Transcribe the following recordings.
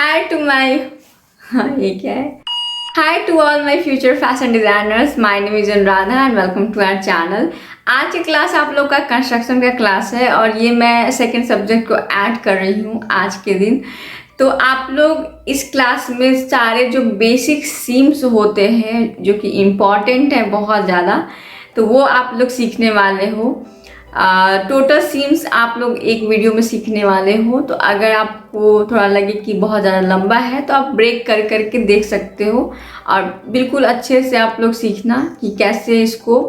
Hi to my हाँ ये क्या है Hi to all my future fashion designers. My name is Anuradha and welcome to our channel. आज की class आप लोग का कंस्ट्रक्शन का क्लास है और ये मैं सेकंड सब्जेक्ट को ऐड कर रही हूँ आज के दिन। तो आप लोग इस क्लास में सारे जो बेसिक सीम्स होते हैं जो कि इम्पॉर्टेंट है बहुत ज़्यादा, तो वो आप लोग सीखने वाले हो। टोटल सीम्स आप लोग एक वीडियो में सीखने वाले हो। तो अगर आपको थोड़ा लगे कि बहुत ज़्यादा लंबा है तो आप ब्रेक कर करके देख सकते हो और बिल्कुल अच्छे से आप लोग सीखना कि कैसे इसको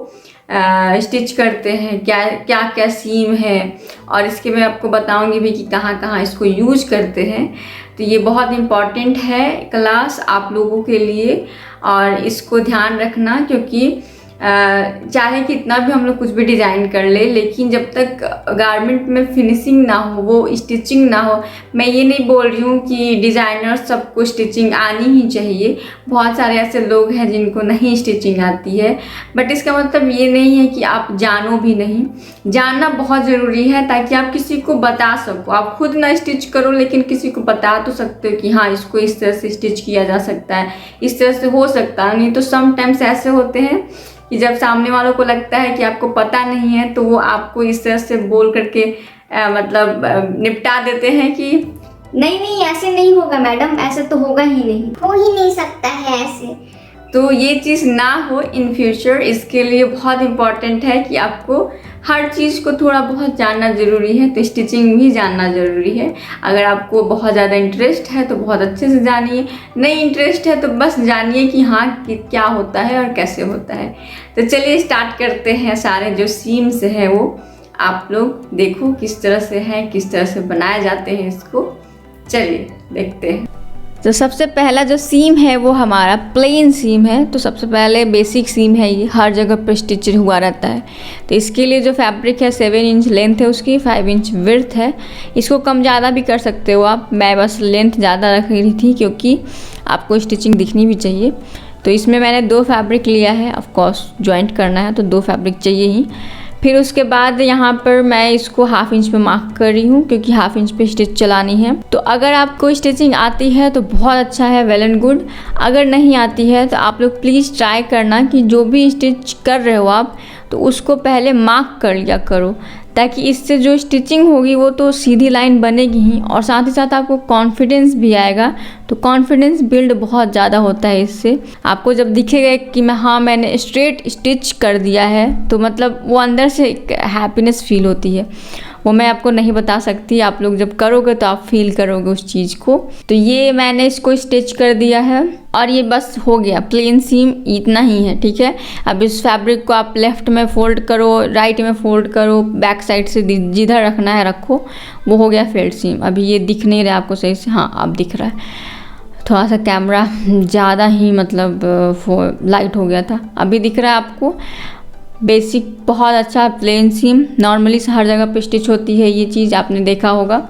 स्टिच करते हैं, क्या क्या क्या सीम है, और इसके मैं आपको बताऊंगी भी कि कहाँ कहाँ इसको यूज करते हैं। तो ये बहुत इम्पॉर्टेंट है क्लास आप लोगों के लिए और इसको ध्यान रखना, क्योंकि चाहे कितना भी हम लोग कुछ भी डिज़ाइन कर ले, लेकिन जब तक गारमेंट में फिनिशिंग ना हो, वो स्टिचिंग ना हो। मैं ये नहीं बोल रही हूँ कि डिज़ाइनर सबको स्टिचिंग आनी ही चाहिए, बहुत सारे ऐसे लोग हैं जिनको नहीं स्टिचिंग आती है, बट इसका मतलब ये नहीं है कि आप जानो भी नहीं। जानना बहुत ज़रूरी है ताकि आप किसी को बता सको। आप खुद ना स्टिच करो लेकिन किसी को बता तो सकते हो कि हाँ इसको इस तरह से स्टिच किया जा सकता है, इस तरह से हो सकता है। नहीं तो समटाइम्स ऐसे होते हैं कि जब सामने वालों को लगता है कि आपको पता नहीं है तो वो आपको इस तरह से बोल करके निपटा देते हैं कि नहीं नहीं ऐसे नहीं होगा मैडम, ऐसे तो होगा ही नहीं, हो ही नहीं सकता है ऐसे। तो ये चीज़ ना हो इन फ्यूचर, इसके लिए बहुत इम्पॉर्टेंट है कि आपको हर चीज़ को थोड़ा बहुत जानना ज़रूरी है। तो स्टिचिंग भी जानना ज़रूरी है। अगर आपको बहुत ज़्यादा इंटरेस्ट है तो बहुत अच्छे से जानिए, नहीं इंटरेस्ट है तो बस जानिए कि हाँ कि क्या होता है और कैसे होता है। तो चलिए स्टार्ट करते हैं। सारे जो सीम्स हैं वो आप लोग देखो किस तरह से हैं, किस तरह से बनाए जाते हैं इसको। चलिए देखते हैं। तो सबसे पहला जो सीम है वो हमारा प्लेन सीम है। तो सबसे पहले बेसिक सीम है, ये हर जगह पर स्टिच हुआ रहता है। तो इसके लिए जो फैब्रिक है 7 इंच लेंथ है उसकी, 5 इंच विड्थ है। इसको कम ज़्यादा भी कर सकते हो आप, मैं बस लेंथ ज़्यादा रख रही थी क्योंकि आपको स्टिचिंग दिखनी भी चाहिए। तो इसमें मैंने 2 फैब्रिक लिया है, ऑफ कोर्स ज्वाइंट करना है तो 2 फैब्रिक चाहिए ही। फिर उसके बाद यहाँ पर मैं इसको 1/2 इंच पे मार्क कर रही हूँ क्योंकि 1/2 इंच पे स्टिच चलानी है। तो अगर आपको स्टिचिंग आती है तो बहुत अच्छा है, वेल एंड गुड। अगर नहीं आती है तो आप लोग प्लीज़ ट्राई करना कि जो भी स्टिच कर रहे हो आप तो उसको पहले मार्क कर लिया करो, ताकि इससे जो स्टिचिंग होगी वो तो सीधी लाइन बनेगी ही और साथ ही साथ आपको कॉन्फिडेंस भी आएगा। तो कॉन्फिडेंस बिल्ड बहुत ज़्यादा होता है इससे। आपको जब दिखेगा कि मैंने स्ट्रेट स्टिच कर दिया है तो मतलब वो अंदर से एक हैप्पीनेस फील होती है, वो मैं आपको नहीं बता सकती। आप लोग जब करोगे तो आप फील करोगे उस चीज़ को। तो ये मैंने इसको स्टिच कर दिया है और ये बस हो गया। प्लेन सीम इतना ही है, ठीक है। अब इस फैब्रिक को आप लेफ़्ट में फोल्ड करो, राइट में फोल्ड करो, बैक साइड से जिधर रखना है रखो। वो हो गया फेल्ड सीम। अभी ये दिख नहीं रहा आपको सही से, हाँ अब दिख रहा है। थोड़ा सा कैमरा ज़्यादा ही मतलब लाइट हो गया था, अभी दिख रहा है आपको। बेसिक बहुत अच्छा प्लेन सीम नॉर्मली हर जगह पे स्टिच होती है, ये चीज़ आपने देखा होगा।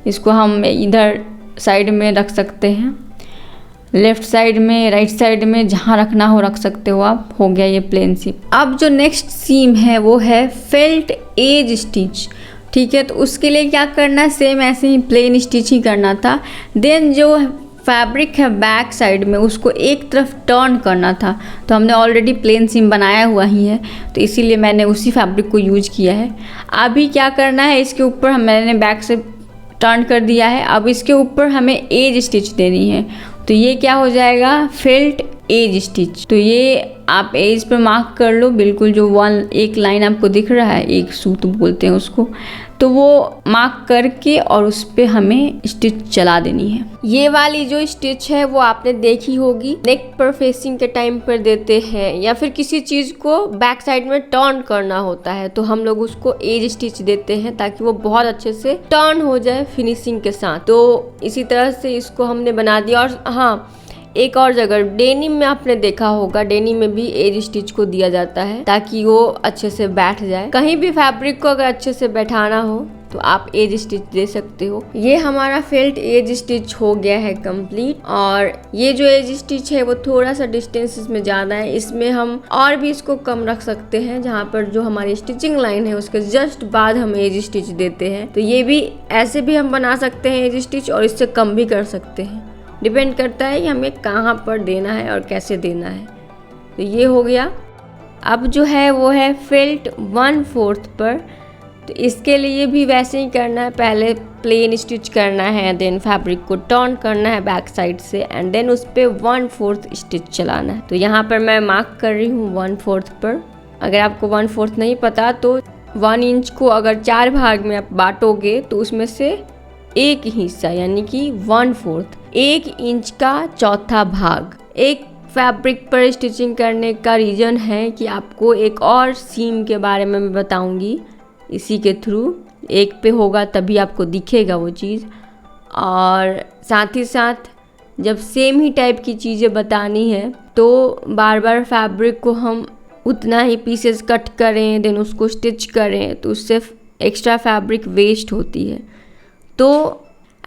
इसको हम इधर साइड में रख सकते हैं, लेफ़्ट साइड में, राइट साइड में, जहाँ रखना हो रख सकते हो आप। हो गया ये प्लेन सीम। अब जो नेक्स्ट सीम है वो है फेल्ट एज स्टिच, ठीक है। तो उसके लिए क्या करना है, सेम ऐसे ही प्लेन स्टिच ही करना था। देन जो फैब्रिक है बैक साइड में उसको एक तरफ टर्न करना था। तो हमने ऑलरेडी प्लेन सीम बनाया हुआ ही है तो इसीलिए मैंने उसी फैब्रिक को यूज किया है। अभी क्या करना है, इसके ऊपर मैंने बैक से टर्न कर दिया है। अब इसके ऊपर हमें एज स्टिच देनी है। तो ये क्या हो जाएगा, फेल्ट एज स्टिच। तो ये आप एज पर मार्क कर लो, बिल्कुल जो एक लाइन आपको दिख रहा है, एक सूत बोलते हैं उसको, तो वो मार्क करके और उस पर हमें स्टिच चला देनी है। ये वाली जो स्टिच है वो आपने देखी होगी, नेक पर फेसिंग के टाइम पर देते हैं या फिर किसी चीज़ को बैक साइड में टर्न करना होता है तो हम लोग उसको एज स्टिच देते हैं ताकि वो बहुत अच्छे से टर्न हो जाए फिनिशिंग के साथ। तो इसी तरह से इसको हमने बना दिया। और हाँ, एक और जगह डेनिम में आपने देखा होगा, डेनिम में भी एज स्टिच को दिया जाता है ताकि वो अच्छे से बैठ जाए। कहीं भी फैब्रिक को अगर अच्छे से बैठाना हो तो आप एज स्टिच दे सकते हो। ये हमारा फेल्ट एज स्टिच हो गया है कंप्लीट। और ये जो एज स्टिच है वो थोड़ा सा डिस्टेंस में ज़्यादा है, इसमें हम और भी इसको कम रख सकते हैं। जहाँ पर जो हमारी स्टिचिंग लाइन है उसके जस्ट बाद हम एज स्टिच देते हैं। तो ये भी ऐसे भी हम बना सकते हैं एज स्टिच, और इससे कम भी कर सकते हैं। डिपेंड करता है कि हमें कहाँ पर देना है और कैसे देना है। तो ये हो गया। अब जो है वो है फेल्ट 1/4 पर। तो इसके लिए भी वैसे ही करना है, पहले प्लेन स्टिच करना है, देन फैब्रिक को टर्न करना है बैक साइड से, एंड देन उस पर 1/4 स्टिच चलाना है। तो यहाँ पर मैं मार्क कर रही हूँ 1/4 पर। अगर आपको 1/4 नहीं पता तो 1 इंच को अगर 4 भाग में आप बांटोगे तो उसमें से एक हिस्सा यानी कि 1/4, 1 इंच का चौथा भाग। एक फैब्रिक पर स्टिचिंग करने का रीज़न है कि आपको एक और सीम के बारे में मैं बताऊंगी इसी के थ्रू। एक पे होगा तभी आपको दिखेगा वो चीज़। और साथ ही साथ जब सेम ही टाइप की चीज़ें बतानी है तो बार बार फैब्रिक को हम उतना ही पीसेस कट करें देन उसको स्टिच करें तो उससे एक्स्ट्रा फैब्रिक वेस्ट होती है। तो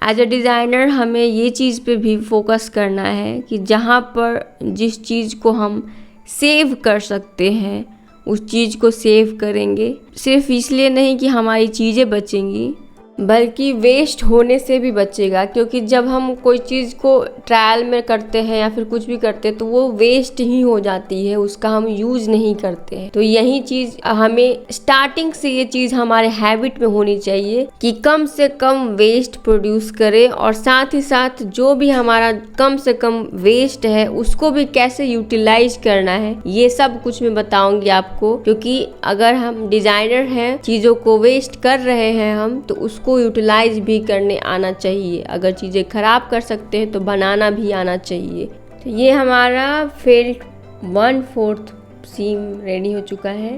एज अ डिज़ाइनर हमें ये चीज़ पे भी फोकस करना है कि जहाँ पर जिस चीज़ को हम सेव कर सकते हैं उस चीज़ को सेव करेंगे। सिर्फ इसलिए नहीं कि हमारी चीज़ें बचेंगी बल्कि वेस्ट होने से भी बचेगा, क्योंकि जब हम कोई चीज़ को ट्रायल में करते हैं या फिर कुछ भी करते हैं तो वो वेस्ट ही हो जाती है, उसका हम यूज़ नहीं करते हैं। तो यही चीज़ हमें स्टार्टिंग से ये चीज़ हमारे हैबिट में होनी चाहिए कि कम से कम वेस्ट प्रोड्यूस करें, और साथ ही साथ जो भी हमारा कम से कम वेस्ट है उसको भी कैसे यूटिलाइज करना है ये सब कुछ मैं बताऊँगी आपको। क्योंकि अगर हम डिज़ाइनर हैं, चीज़ों को वेस्ट कर रहे हैं हम, तो उसको यूटिलाइज भी करने आना चाहिए। अगर चीज़ें ख़राब कर सकते हैं तो बनाना भी आना चाहिए। तो ये हमारा फेल्ट 1/4 सीम रेडी हो चुका है,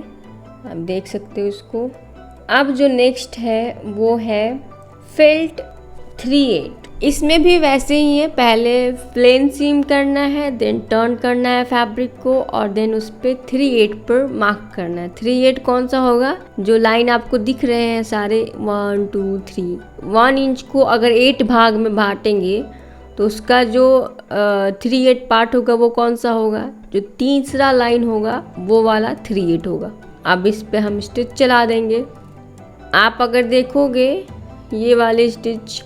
आप देख सकते हो इसको। अब जो नेक्स्ट है वो है फेल्ट 3/8। इसमें भी वैसे ही है, पहले प्लेन सीम करना है, देन टर्न करना है फैब्रिक को, और देन उस पर 3/8 पर मार्क करना है। 3/8 कौन सा होगा? जो लाइन आपको दिख रहे हैं सारे 1 2 3, 1 इंच को अगर 8 भाग में बांटेंगे तो उसका जो 3/8 पार्ट होगा वो कौन सा होगा? जो तीसरा लाइन होगा वो वाला 3/8 होगा। अब इस पे हम स्टिच चला देंगे। आप अगर देखोगे ये वाले स्टिच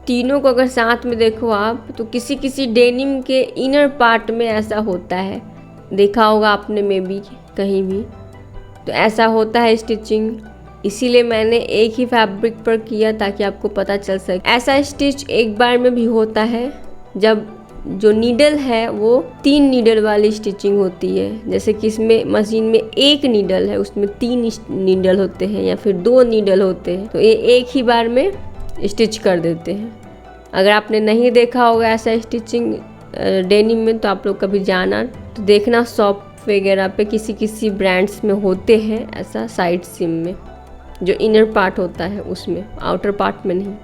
तीनों को अगर साथ में देखो आप तो किसी किसी डेनिम के इनर पार्ट में ऐसा होता है, देखा होगा आपने मे बी कहीं भी। तो ऐसा होता है स्टिचिंग, इसीलिए मैंने एक ही फैब्रिक पर किया ताकि आपको पता चल सके। ऐसा स्टिच एक बार में भी होता है जब जो नीडल है वो 3 नीडल वाली स्टिचिंग होती है। जैसे कि इसमें मशीन में 1 नीडल है, उसमें 3 नीडल होते हैं या फिर 2 नीडल होते हैं, तो ये एक ही बार में स्टिच कर देते हैं। अगर आपने नहीं देखा होगा ऐसा स्टिचिंग डेनिम में तो आप लोग कभी जाना तो देखना, शॉप वगैरह पे किसी किसी ब्रांड्स में होते हैं ऐसा साइड सीम में, जो इनर पार्ट होता है उसमें, आउटर पार्ट में नहीं।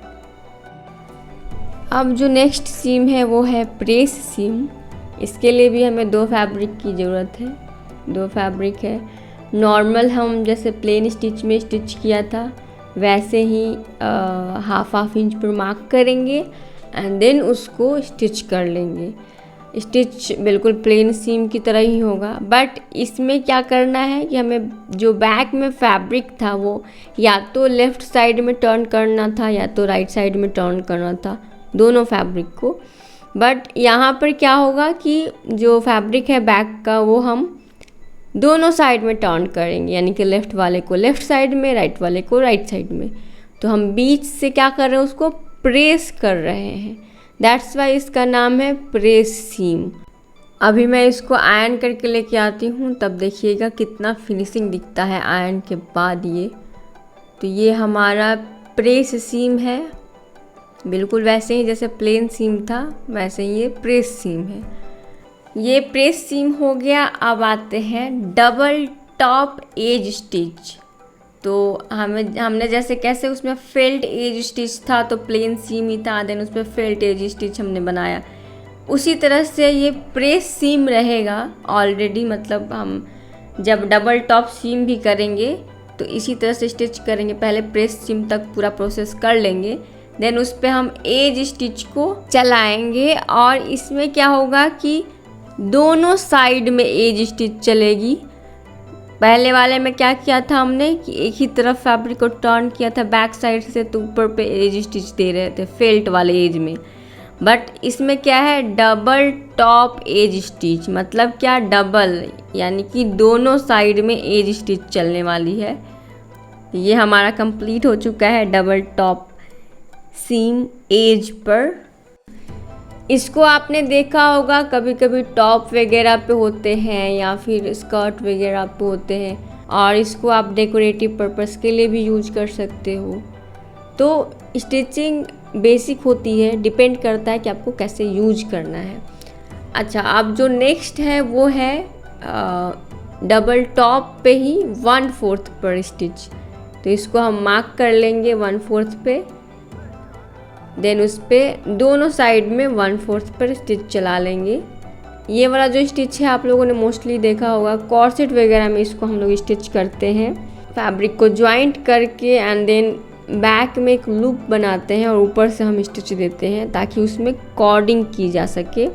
अब जो नेक्स्ट सीम है वो है प्रेस सीम। इसके लिए भी हमें 2 फैब्रिक की ज़रूरत है। 2 फैब्रिक है, नॉर्मल हम जैसे प्लेन स्टिच में स्टिच किया था वैसे ही 1/2 इंच पर मार्क करेंगे एंड देन उसको स्टिच कर लेंगे। स्टिच बिल्कुल प्लेन सीम की तरह ही होगा, बट इसमें क्या करना है कि हमें जो बैक में फैब्रिक था वो या तो लेफ़्ट साइड में टर्न करना था या तो राइट साइड में टर्न करना था, दोनों फैब्रिक को। बट यहाँ पर क्या होगा कि जो फैब्रिक है बैक का वो हम दोनों साइड में टर्न करेंगे, यानी कि लेफ़्ट वाले को लेफ़्ट साइड में, राइट वाले को राइट साइड में। तो हम बीच से क्या कर रहे हैं, उसको प्रेस कर रहे हैं, दैट्स वाई इसका नाम है प्रेस सीम। अभी मैं इसको आयरन करके लेके आती हूँ, तब देखिएगा कितना फिनिशिंग दिखता है आयरन के बाद ये। तो ये हमारा प्रेस सीम है, बिल्कुल वैसे ही जैसे प्लेन सीम था वैसे ही ये प्रेस सीम है। ये प्रेस सीम हो गया। अब आते हैं डबल टॉप एज स्टिच। तो हमने जैसे कैसे उसमें फेल्ट एज स्टिच था तो प्लेन सीम ही था, देन उस पर फेल्ट एज स्टिच हमने बनाया। उसी तरह से ये प्रेस सीम रहेगा ऑलरेडी, मतलब हम जब डबल टॉप सीम भी करेंगे तो इसी तरह से स्टिच करेंगे। पहले प्रेस सीम तक पूरा प्रोसेस कर लेंगे, देन उस पर हम एज स्टिच को चलाएंगे। और इसमें क्या होगा कि दोनों साइड में एज स्टिच चलेगी। पहले वाले में क्या किया था हमने कि एक ही तरफ फैब्रिक को टर्न किया था बैक साइड से, तो ऊपर पे एज स्टिच दे रहे थे फेल्ट वाले एज में। बट इसमें क्या है, डबल टॉप एज स्टिच, मतलब क्या, डबल, यानी कि दोनों साइड में एज स्टिच चलने वाली है। ये हमारा कंप्लीट हो चुका है डबल टॉप सीम एज पर। इसको आपने देखा होगा कभी कभी टॉप वगैरह पे होते हैं या फिर स्कर्ट वगैरह पे होते हैं, और इसको आप डेकोरेटिव पर्पस के लिए भी यूज कर सकते हो। तो स्टिचिंग बेसिक होती है, डिपेंड करता है कि आपको कैसे यूज करना है। अच्छा, अब जो नेक्स्ट है वो है डबल टॉप पे ही 1/4 पर स्टिच। तो इसको हम मार्क कर लेंगे 1/4 पे, देन उस पर दोनों साइड में 1/4 पर स्टिच चला लेंगे। ये वाला जो स्टिच है आप लोगों ने मोस्टली देखा होगा, कॉर्सेट वगैरह में इसको हम लोग स्टिच करते हैं। फैब्रिक को ज्वाइंट करके एंड देन बैक में एक लूप बनाते हैं और ऊपर से हम स्टिच देते हैं ताकि उसमें कॉर्डिंग की जा सके।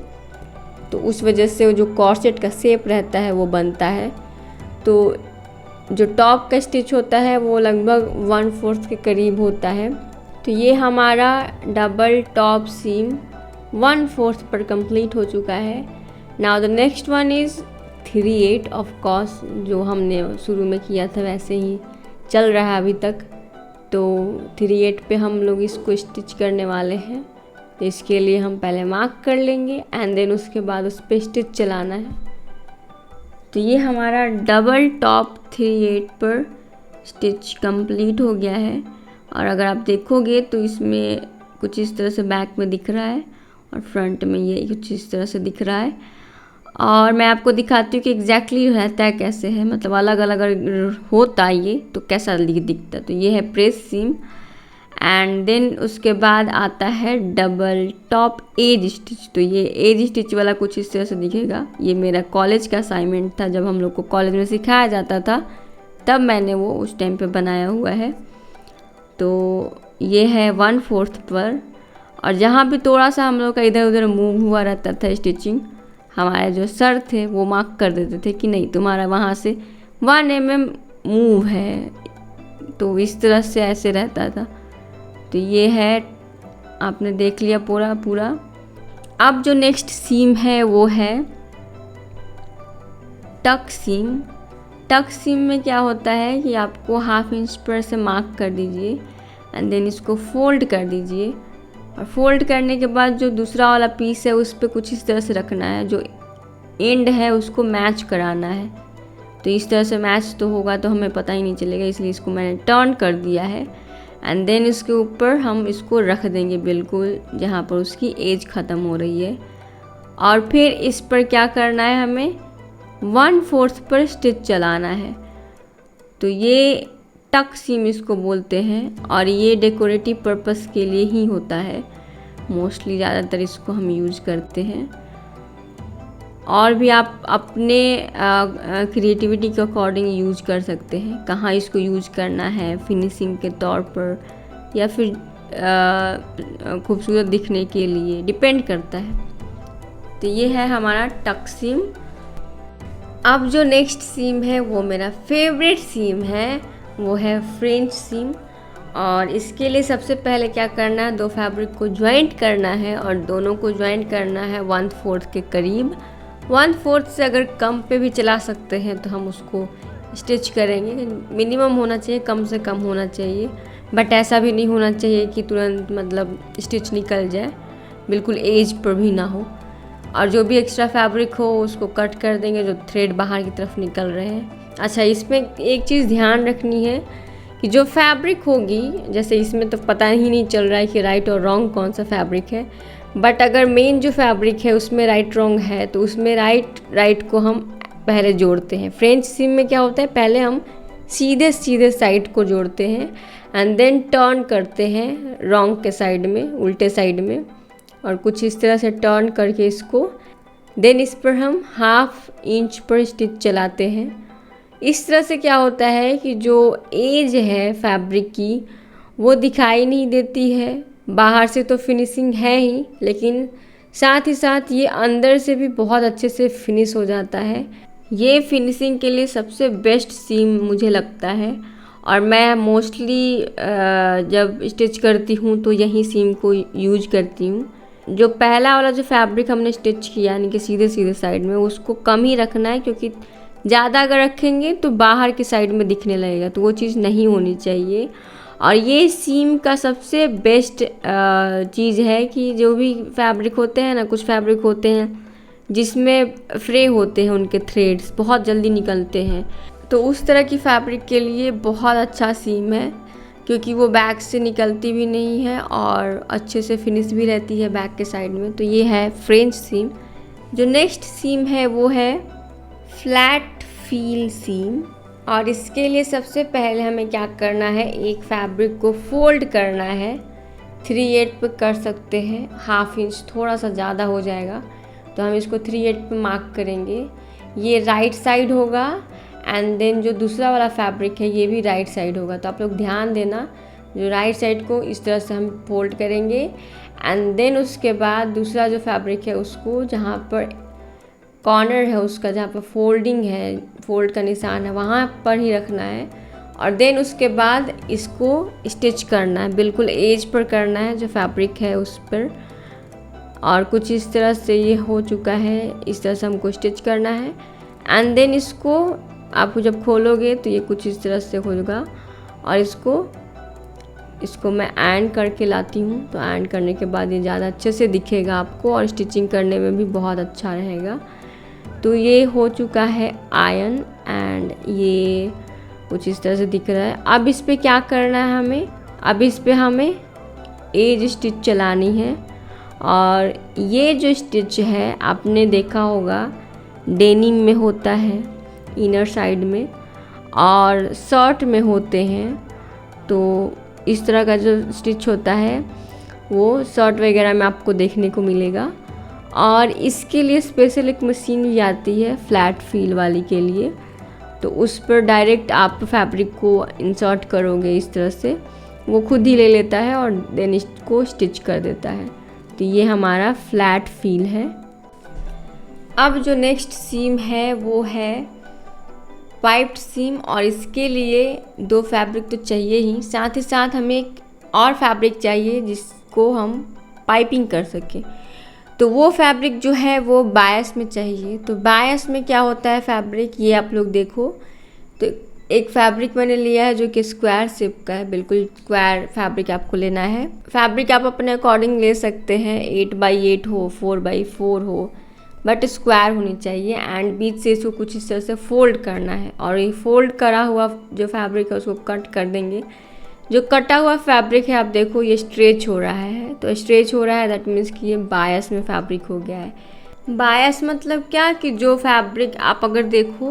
तो उस वजह से जो कॉर्सेट का शेप रहता है वो बनता है। तो जो टॉप का स्टिच होता है वो लगभग 1/4 के करीब होता है। तो ये हमारा डबल टॉप सीम 1/4 पर कंप्लीट हो चुका है। Now the next one is 3/8 of course, जो हमने शुरू में किया था वैसे ही चल रहा है अभी तक। तो 3/8 पे हम लोग इसको स्टिच करने वाले हैं। तो इसके लिए हम पहले मार्क कर लेंगे एंड देन उसके बाद उस पर स्टिच चलाना है। तो ये हमारा डबल टॉप 3/8 पर स्टिच कंप्लीट हो गया है। और अगर आप देखोगे तो इसमें कुछ इस तरह से बैक में दिख रहा है और फ्रंट में ये कुछ इस तरह से दिख रहा है। और मैं आपको दिखाती हूँ कि एग्जैक्टली रहता है कैसे है, मतलब अलग अलग अगर होता ये तो कैसा दिखता। तो ये है प्रेस सीम एंड देन उसके बाद आता है डबल टॉप एज स्टिच। तो ये एज स्टिच वाला कुछ इस तरह से दिखेगा। ये मेरा कॉलेज का असाइनमेंट था, जब हम लोग को कॉलेज में सिखाया जाता था तब मैंने वो उस टाइम पे बनाया हुआ है। तो ये है 1/4 पर। और जहाँ भी थोड़ा सा हम लोग का इधर उधर मूव हुआ रहता था स्टिचिंग, हमारे जो सर थे वो मार्क कर देते थे कि नहीं तुम्हारा वहाँ से 1 mm मूव है। तो इस तरह से ऐसे रहता था। तो ये है, आपने देख लिया पूरा। अब जो नेक्स्ट सीम है वो है टक सीम। टक सीम में क्या होता है कि आपको 1/2 इंच पर से मार्क कर दीजिए एंड देन इसको फोल्ड कर दीजिए। और फोल्ड करने के बाद जो दूसरा वाला पीस है उस पर कुछ इस तरह से रखना है, जो एंड है उसको मैच कराना है। तो इस तरह से मैच तो होगा तो हमें पता ही नहीं चलेगा, इसलिए इसको मैंने टर्न कर दिया है। एंड देन इसके ऊपर हम इसको रख देंगे बिल्कुल जहाँ पर उसकी एज ख़त्म हो रही है। और फिर इस पर क्या करना है, हमें 1/4 पर स्टिच चलाना है। तो ये टक सीम इसको बोलते हैं और ये डेकोरेटिव पर्पस के लिए ही होता है। मोस्टली ज़्यादातर इसको हम यूज़ करते हैं। और भी आप अपने क्रिएटिविटी के अकॉर्डिंग यूज कर सकते हैं, कहाँ इसको यूज करना है, फिनिशिंग के तौर पर या फिर खूबसूरत दिखने के लिए, डिपेंड करता है। तो ये है हमारा टक सीम। अब जो नेक्स्ट सीम है वो मेरा फेवरेट सीम है, वो है फ्रेंच सीम। और इसके लिए सबसे पहले क्या करना है, 2 फैब्रिक को ज्वाइंट करना है और दोनों को ज्वाइंट करना है 1/4 के करीब। 1/4 से अगर कम पे भी चला सकते हैं तो हम उसको स्टिच करेंगे। मिनिमम होना चाहिए, कम से कम होना चाहिए, बट ऐसा भी नहीं होना चाहिए कि तुरंत मतलब स्टिच निकल जाए, बिल्कुल एज पर भी ना हो। और जो भी एक्स्ट्रा फैब्रिक हो उसको कट कर देंगे जो थ्रेड बाहर की तरफ निकल रहे हैं। अच्छा, इसमें एक चीज़ ध्यान रखनी है कि जो फैब्रिक होगी, जैसे इसमें तो पता ही नहीं चल रहा है कि राइट और रॉन्ग कौन सा फैब्रिक है, बट अगर मेन जो फैब्रिक है उसमें राइट रॉन्ग है तो उसमें राइट को हम पहले जोड़ते हैं। फ्रेंच सीम में क्या होता है, पहले हम सीधे साइड को जोड़ते हैं एंड देन टर्न करते हैं रॉन्ग के साइड में, उल्टे साइड में, और कुछ इस तरह से टर्न करके इसको, देन इस पर हम 1/2 इंच पर स्टिच चलाते हैं। इस तरह से क्या होता है कि जो एज है फैब्रिक की वो दिखाई नहीं देती है। बाहर से तो फिनिशिंग है ही, लेकिन साथ ही साथ ये अंदर से भी बहुत अच्छे से फिनिश हो जाता है। ये फिनिशिंग के लिए सबसे बेस्ट सीम मुझे लगता है, और मैं मोस्टली जब स्टिच करती हूँ तो यही सीम को यूज करती हूँ। जो पहला वाला जो फैब्रिक हमने स्टिच किया यानी कि सीधे सीधे साइड में, उसको कम ही रखना है, क्योंकि ज़्यादा अगर रखेंगे तो बाहर की साइड में दिखने लगेगा, तो वो चीज़ नहीं होनी चाहिए। और ये सीम का सबसे बेस्ट चीज़ है कि जो भी फैब्रिक होते हैं ना, कुछ फैब्रिक होते हैं जिसमें फ्रे होते हैं, उनके थ्रेड्स बहुत जल्दी निकलते हैं, तो उस तरह की फैब्रिक के लिए बहुत अच्छा सीम है, क्योंकि वो बैक से निकलती भी नहीं है और अच्छे से फिनिश भी रहती है बैक के साइड में। तो ये है फ्रेंच सीम। जो नेक्स्ट सीम है वो है फ्लैट फील सीम, और इसके लिए सबसे पहले हमें क्या करना है, एक फैब्रिक को फोल्ड करना है। 3/8 पे कर सकते हैं, 1/2 इंच थोड़ा सा ज़्यादा हो जाएगा, तो हम इसको 3/8 पे मार्क करेंगे। ये राइट साइड होगा, एंड देन जो दूसरा वाला फैब्रिक है ये भी राइट साइड होगा। तो आप लोग ध्यान देना, जो राइट साइड को इस तरह से हम फोल्ड करेंगे, एंड देन उसके बाद दूसरा जो फैब्रिक है उसको जहाँ पर कॉर्नर है उसका, जहाँ पर फोल्डिंग है, फोल्ड का निशान है, वहाँ पर ही रखना है। और देन उसके बाद इसको स्टिच करना है, बिल्कुल एज पर करना है जो फैब्रिक है उस पर। और कुछ इस तरह से ये हो चुका है, इस तरह से हमको स्टिच करना है। एंड देन इसको आप जब खोलोगे तो ये कुछ इस तरह से होगा, और इसको मैं एंड करके लाती हूँ। तो एंड करने के बाद ये ज़्यादा अच्छे से दिखेगा आपको, और स्टिचिंग करने में भी बहुत अच्छा रहेगा। तो ये हो चुका है आयन, एंड ये कुछ इस तरह से दिख रहा है। अब इस पे क्या करना है हमें, अब इस पे हमें एज स्टिच चलानी है। और ये जो स्टिच है आपने देखा होगा डेनिम में होता है इनर साइड में, और शर्ट में होते हैं। तो इस तरह का जो स्टिच होता है वो शर्ट वगैरह में आपको देखने को मिलेगा। और इसके लिए स्पेशल एक मशीन भी आती है फ्लैट फील वाली के लिए, तो उस पर डायरेक्ट आप फैब्रिक को इंसर्ट करोगे इस तरह से, वो खुद ही ले लेता है और देन इसको स्टिच कर देता है। तो ये हमारा फ्लैट फील है। अब जो नेक्स्ट सीम है वो है पाइप्ड सीम, और इसके लिए 2 फैब्रिक तो चाहिए ही, साथ ही साथ हमें एक और फैब्रिक चाहिए जिसको हम पाइपिंग कर सकें। तो वो फैब्रिक जो है वो बायस में चाहिए। तो बायस में क्या होता है फैब्रिक, ये आप लोग देखो। तो एक फैब्रिक मैंने लिया है जो कि स्क्वायर शेप का है, बिल्कुल स्क्वायर फैब्रिक आपको लेना है। फैब्रिक आप अपने अकॉर्डिंग ले सकते हैं, 8x8 हो, 4x4 हो, बट स्क्वायर होनी चाहिए। एंड बीच से इसको कुछ इस तरह से फोल्ड करना है, और ये फोल्ड करा हुआ जो फैब्रिक है उसको कट कर देंगे। जो कटा हुआ फैब्रिक है आप देखो ये स्ट्रेच हो रहा है, तो स्ट्रेच हो रहा है दैट मीन्स कि ये बायस में फैब्रिक हो गया है। बायस मतलब क्या कि जो फैब्रिक आप अगर देखो,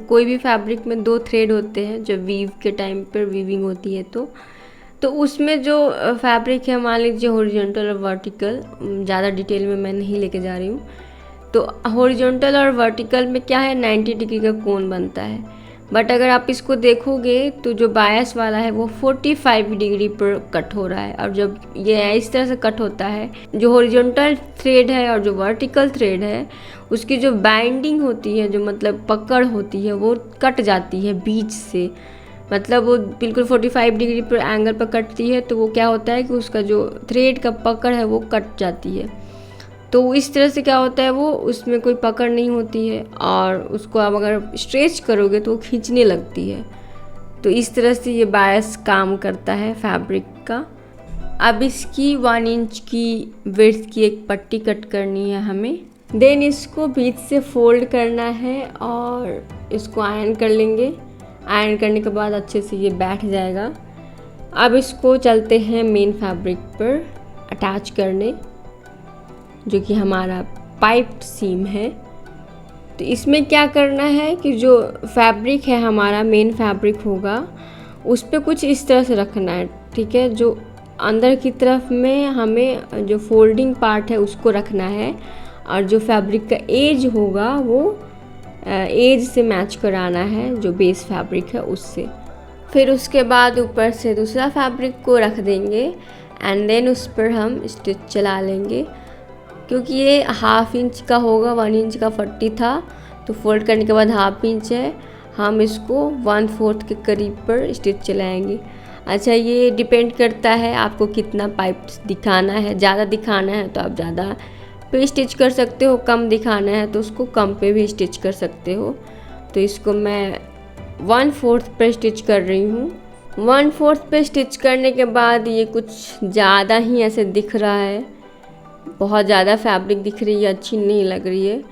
कोई भी फैब्रिक में 2 थ्रेड होते हैं जब वीव के टाइम पर वीविंग होती है, तो उसमें जो फैब्रिक है, मान लीजिए हॉरिजॉन्टल और वर्टिकल, ज़्यादा डिटेल में मैं नहीं लेके जा रही हूँ। तो हॉरिजॉन्टल और वर्टिकल में क्या है, 90 डिग्री का कोण बनता है, बट अगर आप इसको देखोगे तो जो बायस वाला है वो 45 डिग्री पर कट हो रहा है। और जब ये इस तरह से कट होता है, जो हॉरिजॉन्टल थ्रेड है और जो वर्टिकल थ्रेड है उसकी जो बाइंडिंग होती है, जो मतलब पकड़ होती है, वो कट जाती है बीच से। मतलब वो बिल्कुल 45 डिग्री पर एंगल पर कटती है, तो वो क्या होता है कि उसका जो थ्रेड का पकड़ है वो कट जाती है। तो इस तरह से क्या होता है, वो उसमें कोई पकड़ नहीं होती है, और उसको आप अगर स्ट्रेच करोगे तो वो खींचने लगती है। तो इस तरह से ये बायस काम करता है फैब्रिक का। अब इसकी 1 इंच की विड्थ की एक पट्टी कट करनी है हमें। देन इसको बीच से फोल्ड करना है और इसको आयरन कर लेंगे। आयरन करने के बाद अच्छे से ये बैठ जाएगा। अब इसको चलते हैं मेन फैब्रिक पर अटैच करने, जो कि हमारा पाइप्ड सीम है। तो इसमें क्या करना है कि जो फैब्रिक है हमारा मेन फैब्रिक होगा, उस पर कुछ इस तरह से रखना है, ठीक है। जो अंदर की तरफ में हमें जो फोल्डिंग पार्ट है उसको रखना है, और जो फैब्रिक का एज होगा वो एज से मैच कराना है जो बेस फैब्रिक है उससे। फिर उसके बाद ऊपर से दूसरा फैब्रिक को रख देंगे एंड देन उस पर हम स्टिच चला लेंगे। क्योंकि ये 1/2 इंच का होगा, 1 इंच का पट्टी था, तो फोल्ड करने के बाद 1/2 इंच है, हम इसको 1/4 के करीब पर स्टिच चलाएंगे। अच्छा, ये डिपेंड करता है आपको कितना पाइप दिखाना है। ज़्यादा दिखाना है तो आप ज़्यादा पे स्टिच कर सकते हो, कम दिखाना है तो उसको कम पे भी स्टिच कर सकते हो। तो इसको मैं 1/4 पे स्टिच कर रही हूँ। 1/4 पे स्टिच करने के बाद ये कुछ ज़्यादा ही ऐसे दिख रहा है, बहुत ज़्यादा फैब्रिक दिख रही है, अच्छी नहीं लग रही है।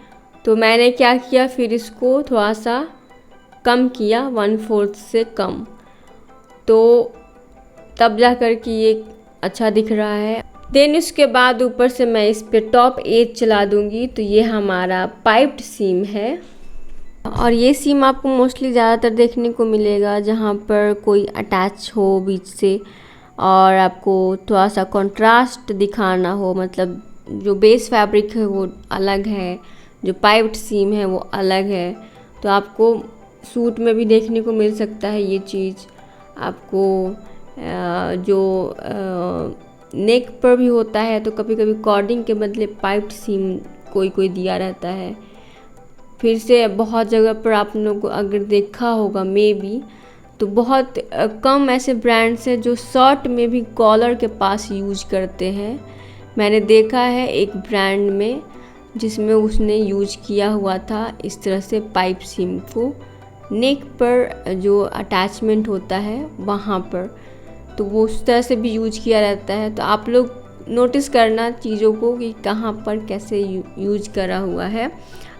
तो मैंने क्या किया, फिर इसको थोड़ा सा कम किया, 1/4 से कम, तो तब जा कर कि ये अच्छा दिख रहा है। देन उसके बाद ऊपर से मैं इस पे टॉप एज चला दूंगी। तो ये हमारा पाइप्ड सीम है, और ये सीम आपको मोस्टली ज़्यादातर देखने को मिलेगा जहाँ पर कोई अटैच हो बीच से, और आपको थोड़ा सा कंट्रास्ट दिखाना हो, मतलब जो बेस फैब्रिक है वो अलग है, जो पाइप्ड सीम है वो अलग है। तो आपको सूट में भी देखने को मिल सकता है ये चीज़। आपको जो नेक पर भी होता है, तो कभी कभी कॉर्डिंग के बदले पाइप्ड सीम कोई दिया रहता है। फिर से बहुत जगह पर आप लोगों को अगर देखा होगा मे बी, तो बहुत कम ऐसे ब्रांड्स हैं जो शर्ट में भी कॉलर के पास यूज करते हैं। मैंने देखा है एक ब्रांड में जिसमें उसने यूज किया हुआ था इस तरह से पाइप सीम को, नेक पर जो अटैचमेंट होता है वहाँ पर, तो वो उस तरह से भी यूज किया रहता है। तो आप लोग नोटिस करना चीज़ों को कि कहाँ पर कैसे यूज करा हुआ है,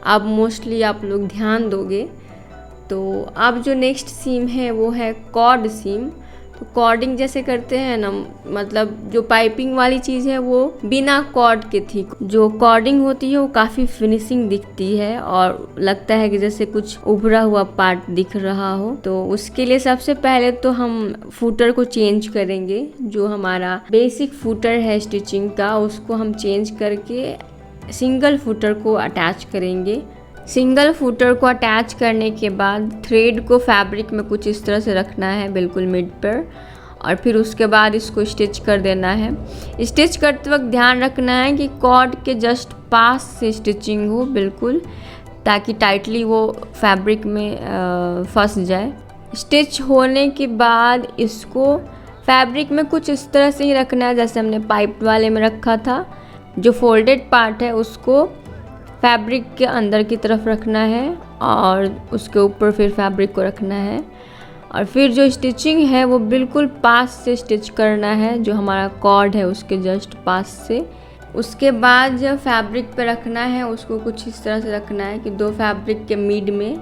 आप मोस्टली आप लोग ध्यान दोगे। तो अब जो नेक्स्ट सीम है वो है कॉर्ड सीम। तो कॉर्डिंग जैसे करते हैं ना, मतलब जो पाइपिंग वाली चीज़ है वो बिना कॉर्ड के थी। जो कॉर्डिंग होती है वो काफ़ी फिनिशिंग दिखती है और लगता है कि जैसे कुछ उभरा हुआ पार्ट दिख रहा हो। तो उसके लिए सबसे पहले तो हम फूटर को चेंज करेंगे। जो हमारा बेसिक फूटर है स्टिचिंग का, उसको हम चेंज करके सिंगल फूटर को अटैच करेंगे। सिंगल फूटर को अटैच करने के बाद थ्रेड को फैब्रिक में कुछ इस तरह से रखना है बिल्कुल मिड पर, और फिर उसके बाद इसको स्टिच कर देना है। स्टिच करते वक्त ध्यान रखना है कि कॉर्ड के जस्ट पास से स्टिचिंग हो बिल्कुल, ताकि टाइटली वो फैब्रिक में फंस जाए। स्टिच होने के बाद इसको फैब्रिक में कुछ इस तरह से ही रखना है जैसे हमने पाइप वाले में रखा था। जो फोल्डेड पार्ट है उसको फैब्रिक के अंदर की तरफ रखना है और उसके ऊपर फिर फैब्रिक को रखना है, और फिर जो स्टिचिंग है वो बिल्कुल पास से स्टिच करना है, जो हमारा कॉर्ड है उसके जस्ट पास से। उसके बाद जब फैब्रिक पे रखना है उसको कुछ इस तरह से रखना है कि दो फैब्रिक के मिड में,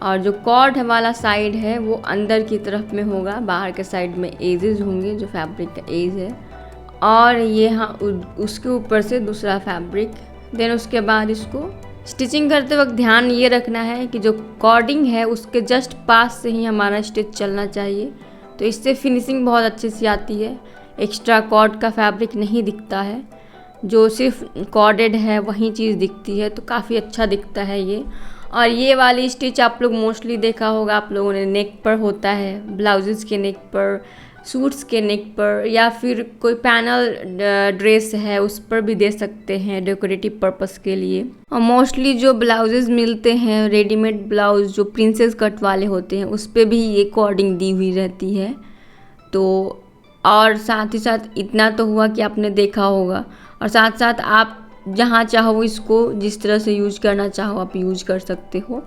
और जो कॉर्ड वाला साइड है वो अंदर की तरफ में होगा, बाहर के साइड में एजेस होंगे जो फैब्रिक का एज है, और ये हाँ उसके ऊपर से दूसरा फैब्रिक। देन उसके बाद इसको स्टिचिंग करते वक्त ध्यान ये रखना है कि जो कॉर्डिंग है उसके जस्ट पास से ही हमारा स्टिच चलना चाहिए। तो इससे फिनिशिंग बहुत अच्छे से आती है, एक्स्ट्रा कॉर्ड का फैब्रिक नहीं दिखता है, जो सिर्फ कॉर्डेड है वही चीज़ दिखती है, तो काफ़ी अच्छा दिखता है ये। और ये वाली स्टिच आप लोग मोस्टली देखा होगा आप लोगों ने, नेक पर होता है, ब्लाउजेज़ के नेक पर, सूट्स के नेक पर, या फिर कोई पैनल ड्रेस है उस पर भी दे सकते हैं डेकोरेटिव पर्पस के लिए। और मोस्टली जो ब्लाउजेज़ मिलते हैं रेडीमेड ब्लाउज जो प्रिंसेस कट वाले होते हैं उस पर भी ये कॉर्डिंग दी हुई रहती है। तो और साथ ही साथ इतना तो हुआ कि आपने देखा होगा, और साथ साथ आप जहाँ चाहो इसको जिस तरह से यूज करना चाहो आप यूज कर सकते हो।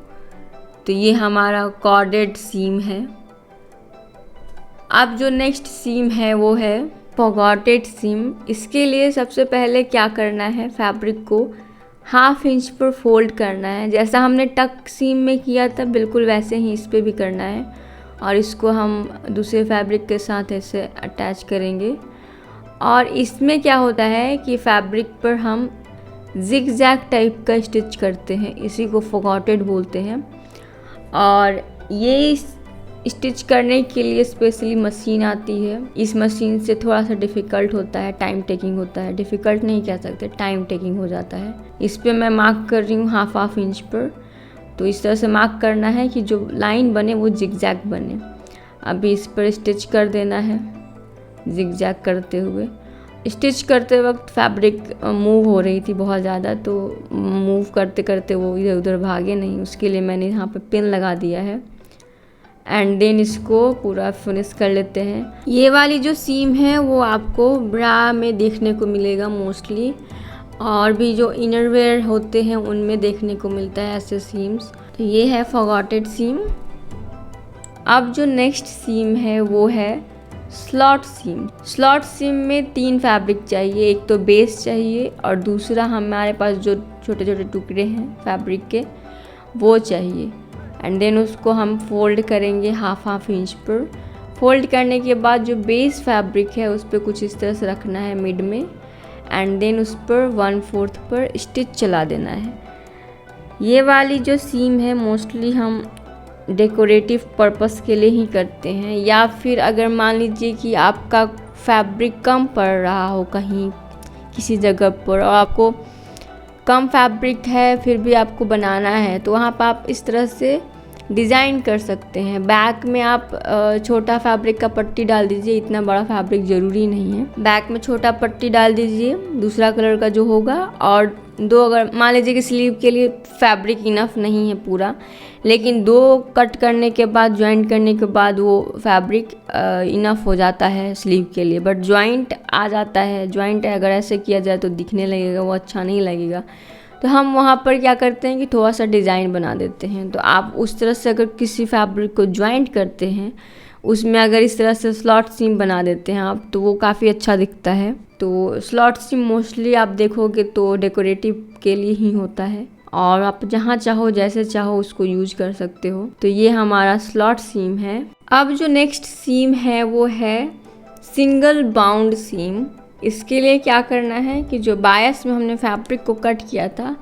तो ये हमारा कॉर्डेड सीम है। अब जो नेक्स्ट सीम है वो है फॉगॉटेड सीम। इसके लिए सबसे पहले क्या करना है, फैब्रिक को 1/2 इंच पर फोल्ड करना है, जैसा हमने टक सीम में किया था बिल्कुल वैसे ही इस पर भी करना है, और इसको हम दूसरे फैब्रिक के साथ ऐसे अटैच करेंगे। और इसमें क्या होता है कि फैब्रिक पर हम जिग जैग टाइप का स्टिच करते हैं, इसी को फॉगॉटेड बोलते हैं। और ये स्टिच करने के लिए स्पेशली मशीन आती है। इस मशीन से थोड़ा सा डिफ़िकल्ट होता है, टाइम टेकिंग होता है, डिफ़िकल्ट नहीं कह सकते, टाइम टेकिंग हो जाता है। इस पे मैं मार्क कर रही हूँ हाफ इंच पर। तो इस तरह से मार्क करना है कि जो लाइन बने वो जिगजैग बने। अभी इस पर स्टिच कर देना है जिगजैग करते हुए। स्टिच करते वक्त फैब्रिक मूव हो रही थी बहुत ज़्यादा, तो मूव करते करते वो इधर उधर भागे नहीं, उसके लिए मैंने यहाँ पे पिन लगा दिया है। एंड देन इसको पूरा फिनिश कर लेते हैं। ये वाली जो सीम है वो आपको ब्रा में देखने को मिलेगा मोस्टली, और भी जो इनरवेयर होते हैं उनमें देखने को मिलता है ऐसे सीम्स। तो ये है फॉरगॉटेड सीम। अब जो नेक्स्ट सीम है वो है स्लॉट सीम। स्लॉट सीम में 3 फैब्रिक चाहिए, एक तो बेस चाहिए और दूसरा हमारे पास जो छोटे छोटे टुकड़े हैं फैब्रिक के वो चाहिए। एंड देन उसको हम फोल्ड करेंगे हाफ इंच पर। फोल्ड करने के बाद जो बेस फैब्रिक है उस पर कुछ इस तरह से रखना है मिड में, एंड देन उस पर 1/4 पर स्टिच चला देना है। ये वाली जो सीम है मोस्टली हम डेकोरेटिव पर्पस के लिए ही करते हैं, या फिर अगर मान लीजिए कि आपका फैब्रिक कम पड़ रहा हो कहीं किसी जगह पर और आपको कम फैब्रिक है फिर भी आपको बनाना है, तो वहाँ पर आप इस तरह से डिज़ाइन कर सकते हैं। बैक में आप छोटा फैब्रिक का पट्टी डाल दीजिए, इतना बड़ा फैब्रिक ज़रूरी नहीं है। बैक में छोटा पट्टी डाल दीजिए दूसरा कलर का जो होगा, और 2 अगर मान लीजिए कि स्लीव के लिए फैब्रिक इनफ नहीं है पूरा, लेकिन 2 कट करने के बाद ज्वाइंट करने के बाद वो फैब्रिक इनफ हो जाता है स्लीव के लिए। बट ज्वाइंट आ जाता है, ज्वाइंट अगर ऐसे किया जाए तो दिखने लगेगा, वो अच्छा नहीं लगेगा। तो हम वहाँ पर क्या करते हैं कि थोड़ा सा डिज़ाइन बना देते हैं। तो आप उस तरह से अगर किसी फैब्रिक को ज्वाइंट करते हैं उसमें अगर इस तरह से स्लॉट सीम बना देते हैं आप, तो वो काफ़ी अच्छा दिखता है। तो स्लॉट सीम मोस्टली आप देखोगे तो डेकोरेटिव के लिए ही होता है, और आप जहाँ चाहो जैसे चाहो उसको यूज कर सकते हो। तो ये हमारा स्लॉट सीम है। अब जो नेक्स्ट सीम है वो है सिंगल बाउंड सीम। इसके लिए क्या करना है कि जो बायस में हमने फैब्रिक को कट किया था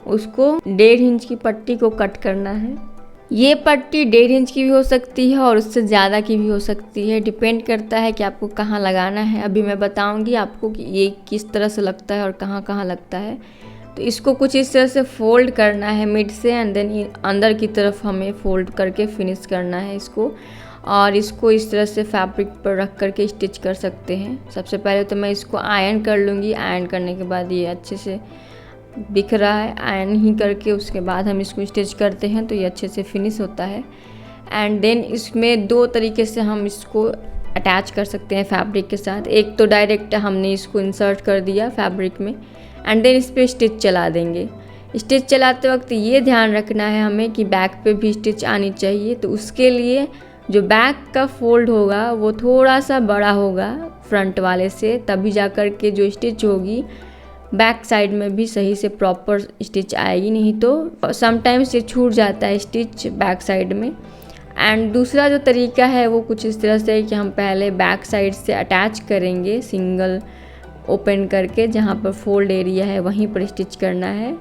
उसको 1.5 इंच की पट्टी को कट करना है। ये पट्टी 1.5 इंच की भी हो सकती है और उससे ज़्यादा की भी हो सकती है, डिपेंड करता है कि आपको कहाँ लगाना है। अभी मैं बताऊंगी आपको कि ये किस तरह से लगता है और कहाँ कहाँ लगता है। तो इसको कुछ इस तरह से फोल्ड करना है मिड से, एंड देन अंदर की तरफ हमें फोल्ड करके फिनिश करना है इसको। और इसको इस तरह से फैब्रिक पर रख करके स्टिच कर सकते हैं। सबसे पहले तो मैं इसको आयरन कर लूँगी। आयरन करने के बाद ये अच्छे से दिख रहा है, आयरन ही करके उसके बाद हम इसको स्टिच करते हैं तो ये अच्छे से फिनिश होता है। एंड देन इसमें 2 तरीके से हम इसको अटैच कर सकते हैं फैब्रिक के साथ। एक तो डायरेक्ट हमने इसको इंसर्ट कर दिया फैब्रिक में, एंड देन इस पर स्टिच चला देंगे। स्टिच चलाते वक्त ये ध्यान रखना है हमें कि बैक पे भी स्टिच आनी चाहिए। तो उसके लिए जो बैक का फोल्ड होगा वो थोड़ा सा बड़ा होगा फ्रंट वाले से, तभी जा कर के जो स्टिच होगी बैक साइड में भी सही से प्रॉपर स्टिच आएगी, नहीं तो समटाइम्स ये छूट जाता है स्टिच बैक साइड में। एंड दूसरा जो तरीका है वो कुछ इस तरह से है कि हम पहले बैक साइड से अटैच करेंगे सिंगल ओपन करके, जहाँ पर फोल्ड एरिया है वहीं पर स्टिच करना है।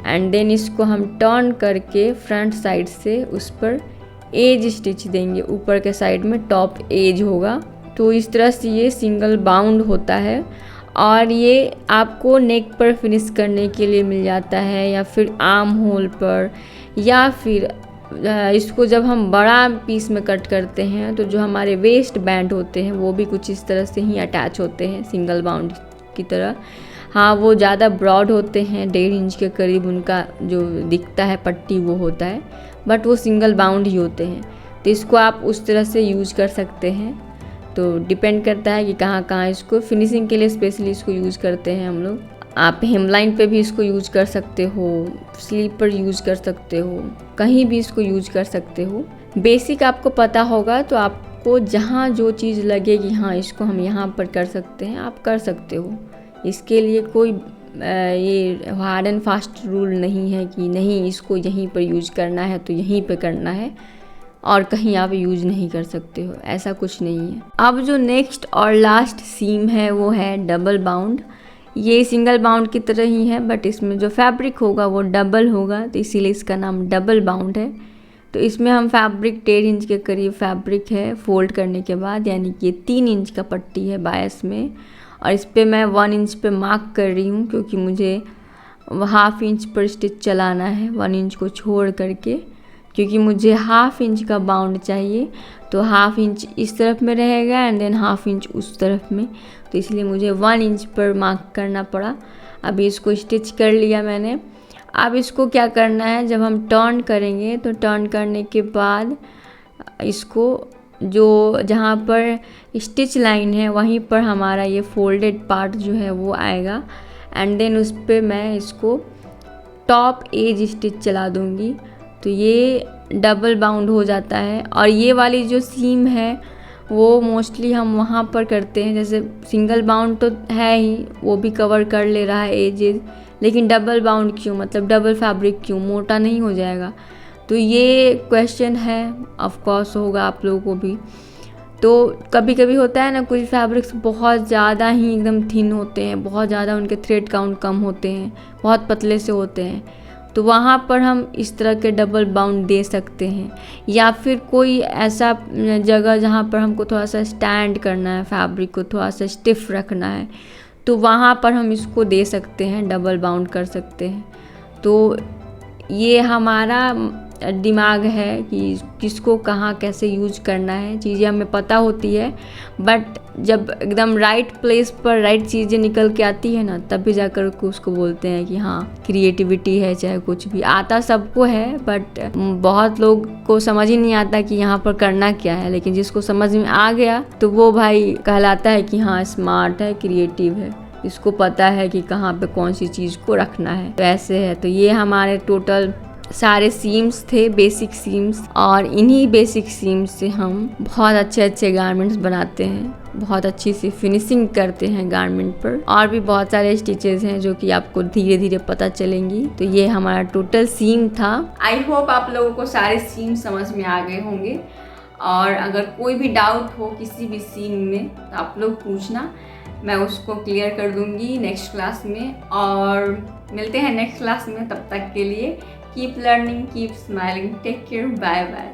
एंड देन इसको हम टर्न करके फ्रंट साइड से उस पर एज स्टिच देंगे, ऊपर के साइड में टॉप एज होगा। तो इस तरह से ये सिंगल बाउंड होता है, और ये आपको नेक पर फिनिश करने के लिए मिल जाता है, या फिर आर्म होल पर, या फिर इसको जब हम बड़ा पीस में कट करते हैं तो जो हमारे वेस्ट बैंड होते हैं वो भी कुछ इस तरह से ही अटैच होते हैं सिंगल बाउंड की तरह। हाँ, वो ज़्यादा ब्रॉड होते हैं, 1.5 इंच के करीब उनका जो दिखता है पट्टी वो होता है, बट वो सिंगल बाउंड ही होते हैं। तो इसको आप उस तरह से यूज़ कर सकते हैं। तो डिपेंड करता है कि कहाँ कहाँ इसको फिनिशिंग के लिए स्पेशली इसको यूज़ करते हैं हम लोग। आप हेमलाइन पे भी इसको यूज़ कर सकते हो, स्लीव पर यूज़ कर सकते हो, कहीं भी इसको यूज़ कर सकते हो। बेसिक आपको पता होगा तो आपको जहाँ जो चीज़ लगे कि हाँ इसको हम यहाँ पर कर सकते हैं, आप कर सकते हो। इसके लिए कोई ये हार्ड एंड फास्ट रूल नहीं है कि नहीं इसको यहीं पर यूज़ करना है तो यहीं पे करना है और कहीं आप यूज़ नहीं कर सकते हो, ऐसा कुछ नहीं है। अब जो नेक्स्ट और लास्ट सीम है वो है डबल बाउंड। ये सिंगल बाउंड की तरह ही है, बट इसमें जो फैब्रिक होगा वो डबल होगा, तो इसीलिए इसका नाम डबल बाउंड है। तो इसमें हम फैब्रिक 1.5 इंच के करीब फैब्रिक है फोल्ड करने के बाद, यानी कि 3 इंच का पट्टी है बायस में, और इस पर मैं 1 इंच पे मार्क कर रही हूँ क्योंकि मुझे 1/2 इंच पर स्टिच चलाना है 1 इंच को छोड़ करके, क्योंकि मुझे 1/2 इंच का बाउंड चाहिए। तो 1/2 इंच इस तरफ में रहेगा एंड देन 1/2 इंच उस तरफ में, तो इसलिए मुझे 1 इंच पर मार्क करना पड़ा। अभी इसको स्टिच कर लिया मैंने। अब इसको क्या करना है, जब हम टर्न करेंगे तो टर्न करने के बाद इसको जो जहाँ पर स्टिच लाइन है वहीं पर हमारा ये फोल्डेड पार्ट जो है वो आएगा एंड देन उस पर मैं इसको टॉप एज स्टिच चला दूँगी। तो ये डबल बाउंड हो जाता है। और ये वाली जो सीम है वो मोस्टली हम वहाँ पर करते हैं, जैसे सिंगल बाउंड तो है ही, वो भी कवर कर ले रहा है एजेस, लेकिन डबल बाउंड क्यों, मतलब डबल फैब्रिक क्यों, मोटा नहीं हो जाएगा? तो ये क्वेश्चन है, ऑफ कोर्स होगा आप लोगों को भी। तो कभी कभी होता है ना, कुछ फैब्रिक्स बहुत ज़्यादा ही एकदम थिन होते हैं, बहुत ज़्यादा उनके थ्रेड काउंट कम होते हैं, बहुत पतले से होते हैं, तो वहाँ पर हम इस तरह के डबल बाउंड दे सकते हैं। या फिर कोई ऐसा जगह जहाँ पर हमको थोड़ा सा स्टैंड करना है, फैब्रिक को थोड़ा सा स्टिफ रखना है, तो वहाँ पर हम इसको दे सकते हैं, डबल बाउंड कर सकते हैं। तो ये हमारा दिमाग है कि किसको कहाँ कैसे यूज करना है, चीज़ें हमें पता होती है, बट जब एकदम राइट प्लेस पर राइट चीज़ें निकल के आती है ना, तभी जाकर के उसको बोलते हैं कि हाँ क्रिएटिविटी है। चाहे कुछ भी आता सबको है, बट बहुत लोग को समझ ही नहीं आता कि यहाँ पर करना क्या है, लेकिन जिसको समझ में आ गया तो वो भाई कहलाता है कि हाँ स्मार्ट है, क्रिएटिव है, इसको पता है कि कहाँ पे कौन सी चीज़ को रखना है। तो ऐसे है। तो ये हमारे टोटल सारे सीम्स थे, बेसिक सीम्स, और इन्हीं बेसिक सीम्स से हम बहुत अच्छे अच्छे गारमेंट्स बनाते हैं, बहुत अच्छी सी फिनिशिंग करते हैं गारमेंट पर। और भी बहुत सारे स्टिचेस हैं जो कि आपको धीरे धीरे पता चलेंगी। तो ये हमारा टोटल सीम था। आई होप आप लोगों को सारे सीम समझ में आ गए होंगे, और अगर कोई भी डाउट हो किसी भी सीम में तो आप लोग पूछना, मैं उसको क्लियर कर दूंगी नेक्स्ट क्लास में। और मिलते हैं नेक्स्ट क्लास में, तब तक के लिए keep learning, keep smiling, take care, bye bye.